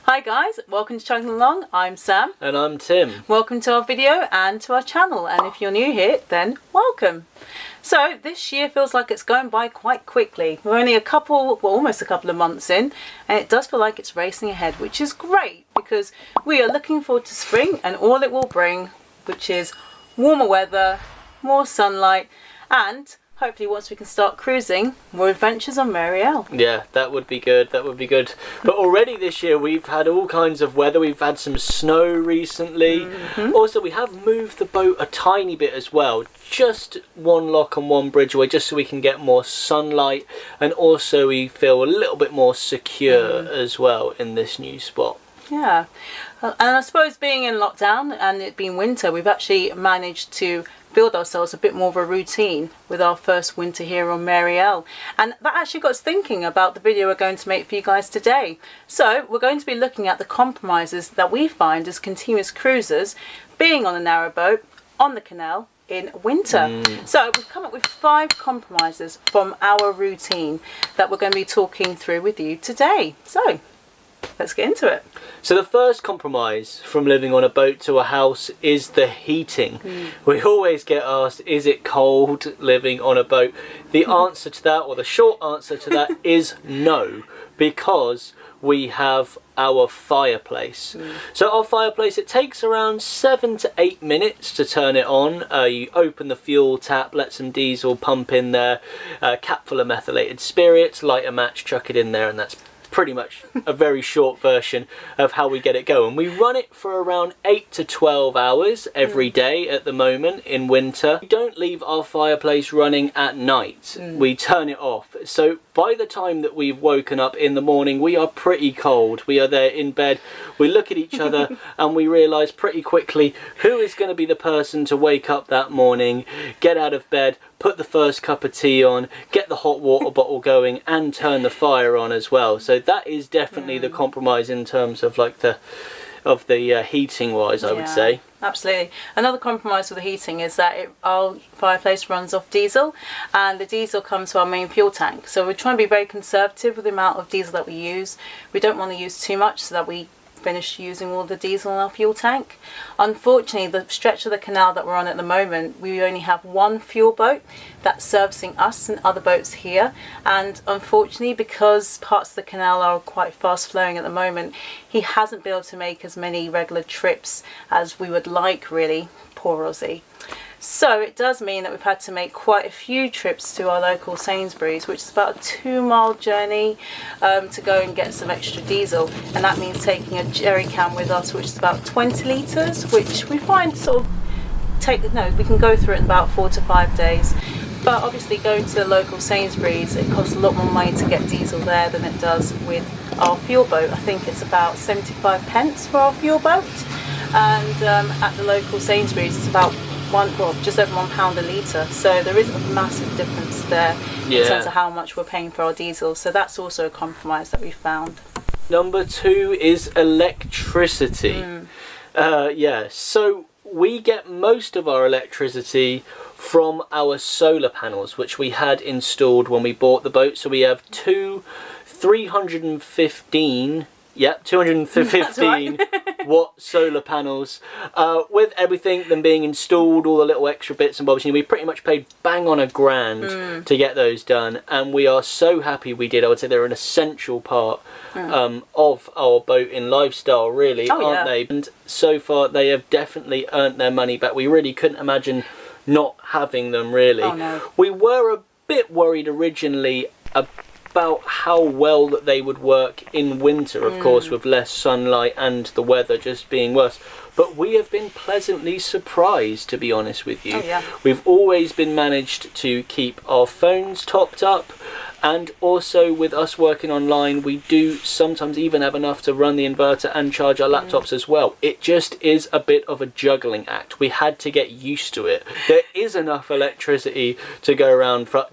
Hi guys, welcome to Chugging Along. I'm Sam. And I'm Tim. Welcome to our video and to our channel, and if you're new here, then welcome. So this year feels like it's going by quite quickly. We're only almost a couple of months in, and it does feel like it's racing ahead, which is great because we are looking forward to spring and all it will bring, which is warmer weather, more sunlight, and hopefully once we can start cruising, more adventures on Mary L. Yeah, that would be good, that would be good. But already this year we've had all kinds of weather. We've had some snow recently. Also, we have moved the boat a tiny bit as well. Just one lock and one bridge away, just so we can get more sunlight. And also we feel a little bit more secure as well in this new spot. Yeah, and I suppose being in lockdown and it being winter, we've actually managed to build ourselves a bit more of a routine with our first winter here on Mary L. And that actually got us thinking about the video we're going to make for you guys today. So we're going to be looking at the compromises that we find as continuous cruisers being on a narrowboat on the canal in winter. So we've come up with 5 compromises from our routine that we're going to be talking through with you today. So let's get into it. So the first compromise from living on a boat to a house is the heating. We always get asked, is it cold living on a boat? The answer to that, or the short answer to that, is no, because we have our fireplace. So our fireplace, it takes around 7 to 8 minutes to turn it on. You open the fuel tap, let some diesel pump in there, cap full of methylated spirits, light a match, chuck it in there, and that's pretty much a very short version of how we get it going. We run it for around 8 to 12 hours every day at the moment in winter. We don't leave our fireplace running at night. We turn it off. So by the time that we've woken up in the morning, we are pretty cold. We are there in bed. We look at each other and we realise pretty quickly who is going to be the person to wake up that morning, get out of bed, put the first cup of tea on, get the hot water bottle going, and turn the fire on as well. So that is definitely the compromise in terms of like the heating wise, I would say. Absolutely. Another compromise with the heating is that our fireplace runs off diesel, and the diesel comes to our main fuel tank. So we're trying to be very conservative with the amount of diesel that we use. We don't want to use too much so that we finish using all the diesel in our fuel tank. Unfortunately, the stretch of the canal that we're on at the moment, we only have one fuel boat that's servicing us and other boats here, and unfortunately, because parts of the canal are quite fast flowing at the moment, he hasn't been able to make as many regular trips as we would like, really. Poor Aussie. So it does mean that we've had to make quite a few trips to our local Sainsbury's, which is about a 2-mile journey to go and get some extra diesel, and that means taking a jerry can with us, which is about 20 litres, which we find we can go through it in about 4 to 5 days. But obviously going to the local Sainsbury's, it costs a lot more money to get diesel there than it does with our fuel boat. I think it's about 75 pence for our fuel boat, and at the local Sainsbury's it's about just over £1 a litre. So there is a massive difference there in terms of how much we're paying for our diesel. So that's also a compromise that we found. Number 2 is electricity. So we get most of our electricity from our solar panels, which we had installed when we bought the boat. So we have two 215 watt solar panels, with everything them being installed, all the little extra bits and bobs. We pretty much paid bang on £1,000 to get those done, and we are so happy we did. I would say they're an essential part of our boating lifestyle, really, aren't they? And so far they have definitely earned their money back. We really couldn't imagine not having them, really. We were a bit worried originally about how well that they would work in winter, of course, with less sunlight and the weather just being worse. But we have been pleasantly surprised, to be honest with you. Oh, yeah. We've always been managed to keep our phones topped up, and also with us working online, we do sometimes even have enough to run the inverter and charge our laptops as well. It just is a bit of a juggling act. We had to get used to it. There is enough electricity to go around for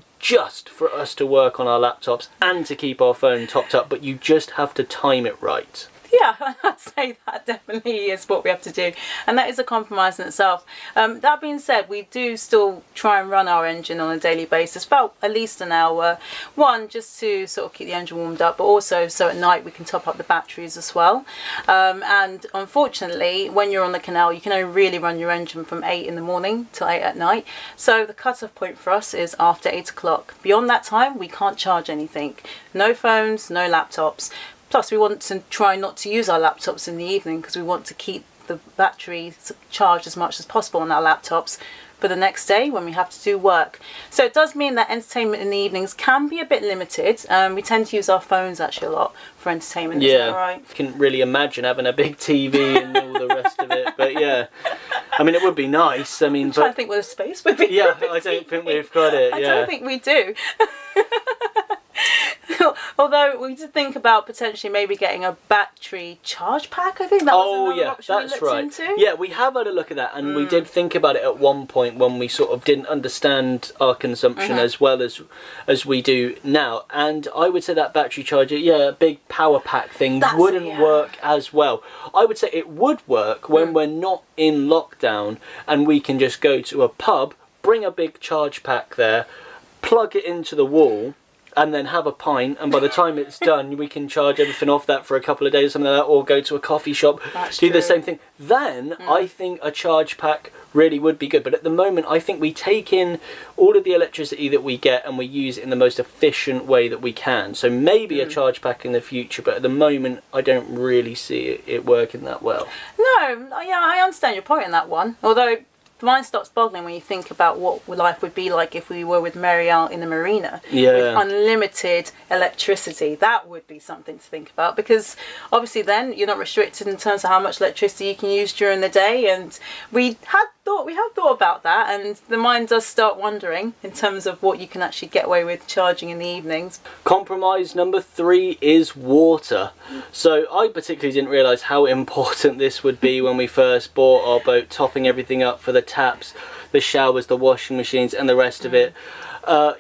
us to work on our laptops and to keep our phone topped up, but you just have to time it right. Yeah, I'd say that definitely is what we have to do, and that is a compromise in itself. That being said, we do still try and run our engine on a daily basis, about at least an hour. One, just to sort of keep the engine warmed up, but also so at night we can top up the batteries as well. And unfortunately, when you're on the canal, you can only really run your engine from 8 in the morning till 8 at night. So the cut-off point for us is after 8 o'clock. Beyond that time, we can't charge anything. No phones, no laptops. Plus, we want to try not to use our laptops in the evening because we want to keep the battery charged as much as possible on our laptops for the next day when we have to do work. So it does mean that entertainment in the evenings can be a bit limited. We tend to use our phones actually a lot for entertainment. Yeah, is that right? I can really imagine having a big TV and all the rest of it. But yeah, I mean, it would be nice. I mean, I'm trying to think where the space would be. Yeah, I don't think we've got it. I Yeah. don't think we do. Although we did think about potentially maybe getting a battery charge pack. I think that was another option we looked into. Yeah, we have had a look at that, and we did think about it at one point when we sort of didn't understand our consumption as well as we do now. And I would say that battery charger, a big power pack thing wouldn't work as well. I would say it would work when we're not in lockdown and we can just go to a pub, bring a big charge pack there, plug it into the wall, and then have a pint, and by the time it's done we can charge everything off that for a couple of days or something like that, or go to a coffee shop, do the same thing. Then I think a charge pack really would be good, but at the moment I think we take in all of the electricity that we get and we use it in the most efficient way that we can. So maybe a charge pack in the future, but at the moment I don't really see it working that well. No, yeah, I understand your point on that one, although mind stops boggling when you think about what life would be like if we were with Mary out in the marina with unlimited electricity. That would be something to think about, because obviously then you're not restricted in terms of how much electricity you can use during the day, and we have thought about that, and the mind does start wondering in terms of what you can actually get away with charging in the evenings. Compromise number 3 is water. So I particularly didn't realise how important this would be when we first bought our boat, topping everything up for the taps, the showers, the washing machines and the rest of it. But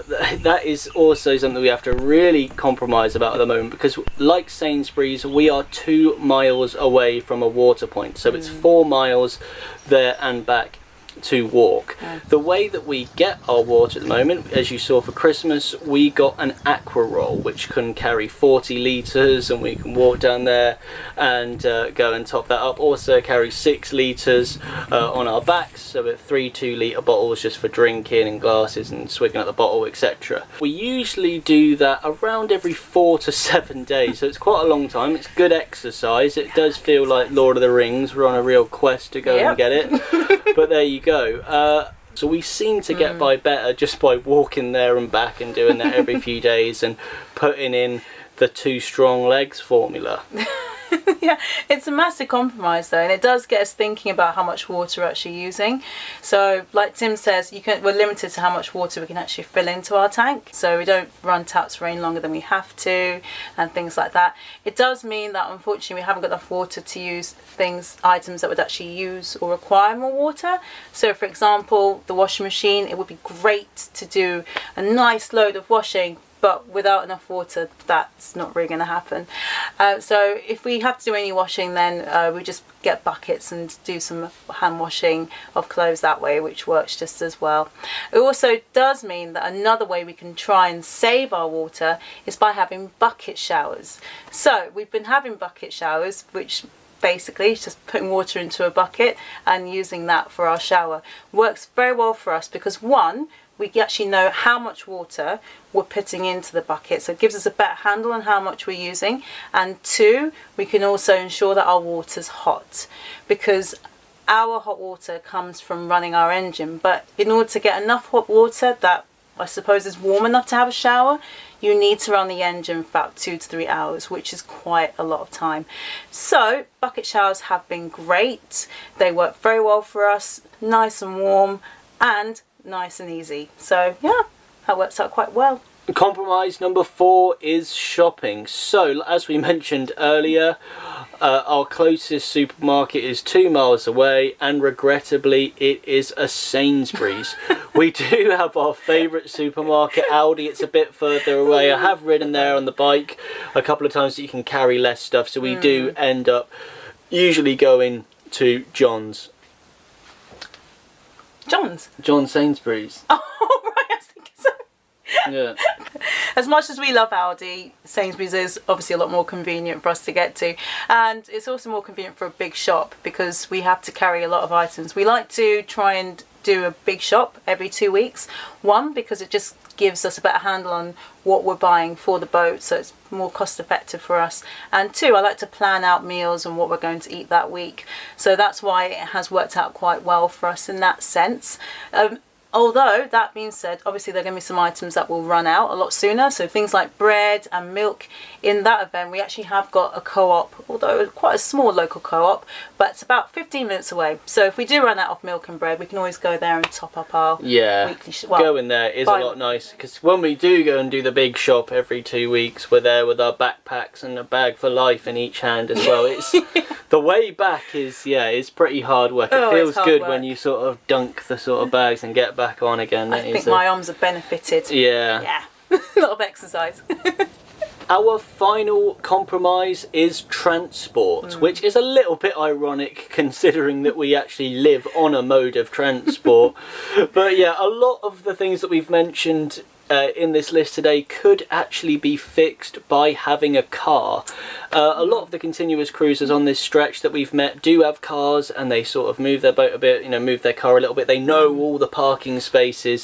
that is also something we have to really compromise about at the moment, because like Sainsbury's, we are 2 miles away from a water point, so it's 4 miles there and back to walk. The way that we get our water at the moment, as you saw for Christmas, we got an aqua roll which can carry 40 litres, and we can walk down there and go and top that up. Also carry 6 litres on our backs, so we're 3 2-litre bottles just for drinking and glasses and swigging at the bottle, etc. We usually do that around every 4 to 7 days, so it's quite a long time. It's good exercise. It does feel like Lord of the Rings. We're on a real quest to go and get it. But there you go. So we seem to get by better just by walking there and back and doing that every few days and putting in the 2 strong legs formula. Yeah, it's a massive compromise though, and it does get us thinking about how much water we're actually using. So like Tim says, we're limited to how much water we can actually fill into our tank, so we don't run taps for any longer than we have to and things like that. It does mean that unfortunately we haven't got enough water to use items that would actually use or require more water. So for example, the washing machine, it would be great to do a nice load of washing, but without enough water that's not really going to happen. So if we have to do any washing, then we just get buckets and do some hand washing of clothes that way, which works just as well. It also does mean that another way we can try and save our water is by having bucket showers. So we've been having bucket showers, which basically it's just putting water into a bucket and using that for our shower. Works very well for us because one, we actually know how much water we're putting into the bucket, so it gives us a better handle on how much we're using, and 2, we can also ensure that our water's hot, because our hot water comes from running our engine, but in order to get enough hot water that I suppose is warm enough to have a shower, you need to run the engine for about 2 to 3 hours, which is quite a lot of time. So bucket showers have been great. They work very well for us, nice and warm and nice and easy. So yeah, that works out quite well. Compromise number 4 is shopping. So, as we mentioned earlier, our closest supermarket is 2 miles away, and regrettably, it is a Sainsbury's. We do have our favourite supermarket, Aldi. It's a bit further away. I have ridden there on the bike a couple of times so you can carry less stuff. So we do end up usually going to John's. John Sainsbury's. Oh, right, I was thinking so. Yeah. As much as we love Aldi, Sainsbury's is obviously a lot more convenient for us to get to, and it's also more convenient for a big shop because we have to carry a lot of items. We like to try and do a big shop every 2 weeks. One, because it just gives us a better handle on what we're buying for the boat, so it's more cost effective for us. And 2, I like to plan out meals and what we're going to eat that week, so that's why it has worked out quite well for us in that sense. Although, that being said, obviously there are going to be some items that will run out a lot sooner. So things like bread and milk. In that event, we actually have got a co-op, although quite a small local co-op, but it's about 15 minutes away. So if we do run out of milk and bread, we can always go there and top up our weekly... Going there is a lot nice, because when we do go and do the big shop every 2 weeks, we're there with our backpacks and a bag for life in each hand as well. It's the way back is pretty hard work. It feels good when you sort of dunk the sort of bags and get back on again. I think my arms have benefited. Yeah. A lot of exercise. Our final compromise is transport, which is a little bit ironic considering that we actually live on a mode of transport. But yeah, a lot of the things that we've mentioned in this list today could actually be fixed by having a car. A lot of the continuous cruisers on this stretch that we've met do have cars, and they sort of move their boat a bit, move their car a little bit. They know all the parking spaces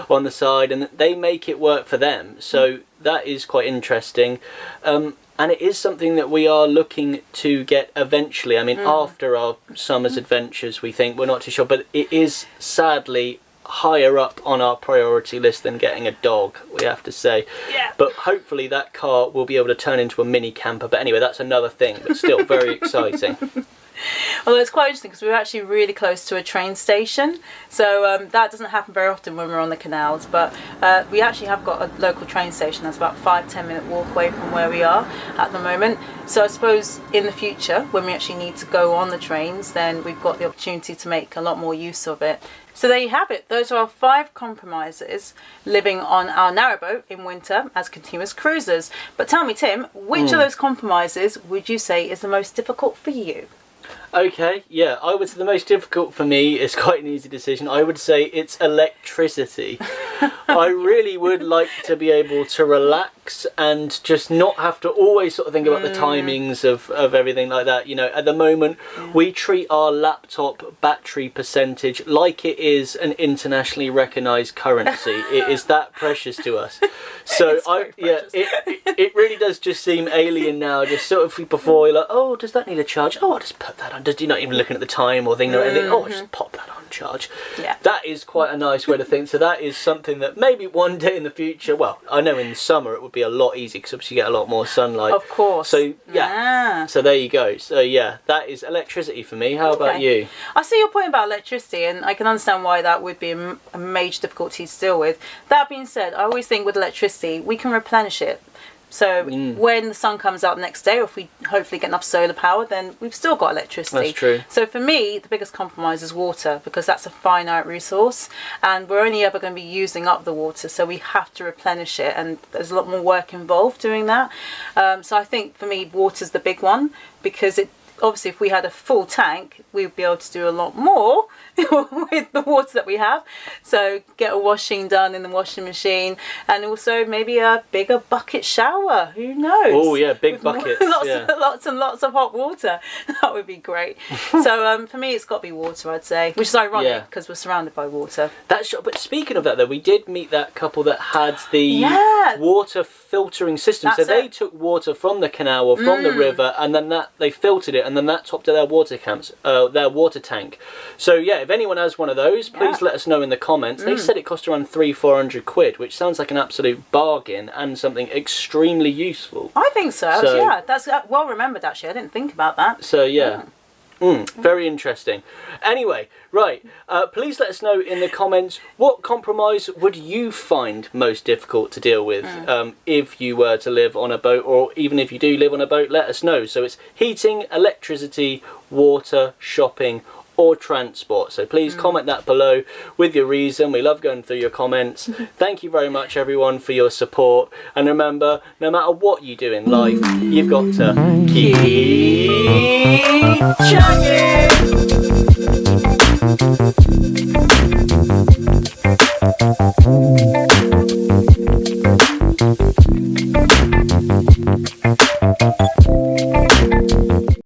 on the side, and they make it work for them. So that is quite interesting. And it is something that we are looking to get eventually. I mean, after our summer's adventures, we think. We're not too sure, but it is sadly higher up on our priority list than getting a dog, we have to say. But hopefully that car will be able to turn into a mini camper. But anyway, that's another thing, but still very exciting. Although it's quite interesting because we're actually really close to a train station, so that doesn't happen very often when we're on the canals, but we actually have got a local train station that's about 5-10 minute walk away from where we are at the moment. So I suppose in the future, when we actually need to go on the trains, then we've got the opportunity to make a lot more use of it. So there you have it. Those are our 5 compromises living on our narrowboat in winter as continuous cruisers. But tell me, Tim, which of those compromises would you say is the most difficult for you? Okay, yeah, I would say the most difficult for me is quite an easy decision. I would say it's electricity. I really would like to be able to relax and just not have to always sort of think about the timings of everything like that. At the moment, we treat our laptop battery percentage like it is an internationally recognised currency. It is that precious to us. So it really does just seem alien now. Just sort of before you're like, oh, does that need a charge? Oh, I'll just put that on. You're not even looking at the time or thing or anything. Oh, I'll just pop that on charge. Yeah. That is quite a nice way to think. So that is something that maybe one day in the future, well, I know in the summer it would be a lot easier because obviously you get a lot more sunlight. Of course. So so there you go. So yeah, that is electricity for me. How about you? I see your point about electricity, and I can understand why that would be a major difficulty to deal with. That being said, I always think with electricity we can replenish it. So when the sun comes out the next day, or if we hopefully get enough solar power, then we've still got electricity. That's true. So for me, the biggest compromise is water, because that's a finite resource and we're only ever going to be using up the water. So we have to replenish it, and there's a lot more work involved doing that. So I think for me, water's the big one, because obviously if we had a full tank, we'd be able to do a lot more with the water that we have. So get a washing done in the washing machine, and also maybe a bigger bucket shower. Who knows? Oh yeah, big buckets. Lots and lots of hot water. That would be great. So for me, it's got to be water, I'd say, which is ironic because we're surrounded by water. But speaking of that, though, we did meet that couple that had the water filtering system. So they took water from the canal or from the river, and then they filtered it, and and then that topped their water tank. So yeah, if anyone has one of those, please let us know in the comments. They said it cost around 300-400 quid, which sounds like an absolute bargain and something extremely useful. I think so. Yeah, that's well remembered actually. I didn't think about that. So yeah. Very interesting. Anyway, right, please let us know in the comments, what compromise would you find most difficult to deal with if you were to live on a boat, or even if you do live on a boat, let us know. So it's heating, electricity, water, shopping, or transport. So please comment that below with your reason. We love going through your comments. Thank you very much everyone for your support, and remember, no matter what you do in life, you've got to keep chugging.